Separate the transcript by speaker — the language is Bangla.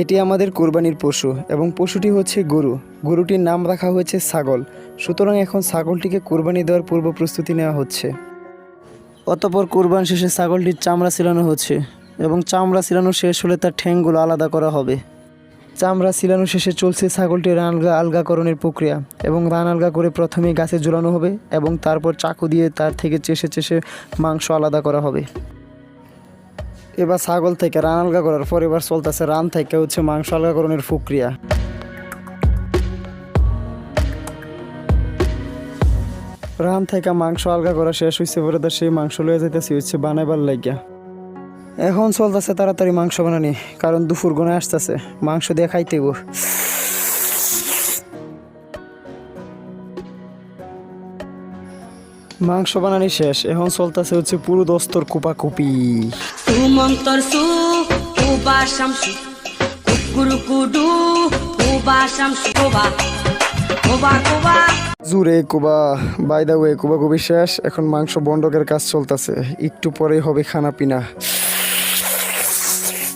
Speaker 1: এটি আমাদের কোরবানির পশু এবং পশুটি হচ্ছে গরু। গরুটির নাম রাখা হয়েছে ছাগল। সুতরাং এখন ছাগলটিকে কোরবানি দেওয়ার পূর্ব প্রস্তুতি নেওয়া হচ্ছে। অতঃপর কোরবান শেষে ছাগলটির চামড়া ছিলানো হচ্ছে এবং চামড়া ছিলানো শেষ হলে তার ঠ্যাংগুলো আলাদা করা হবে। চামড়া ছিলানো শেষে চলছে ছাগলটির রান আলগাকরণের প্রক্রিয়া এবং রান আলগা করে প্রথমেই গাছে ঝুলানো হবে এবং তারপর চাকু দিয়ে তার থেকে চেষে চেষে মাংস আলাদা করা হবে। এবার ছাগল থেকে রান আলগা করার পর এবার চলতেছে রান থেকে হচ্ছে মাংস আলগাকরণের প্রক্রিয়া। রান থেকে মাংস আলগা করা শেষ হয়েছে পরে তার সেই মাংস লয়ে যাইতেছে হচ্ছে বানাইবার লাগিয়া। এখন চলতেছে তাড়াতাড়ি মাংস বানানি, কারণ দুপুর গোনায় আসতেছে, মাংস দিয়ে খাইতে গো। মাংস বানানি শেষ, এখন চলতেছে হচ্ছে পুরো দস্তর কুপাকুপি। জুরে কুবা বাই দা ওয়ে কুবাকুবি শেষ, এখন মাংস বন্ডকের কাজ চলতেছে, একটু পরেই হবে খানা পিনা।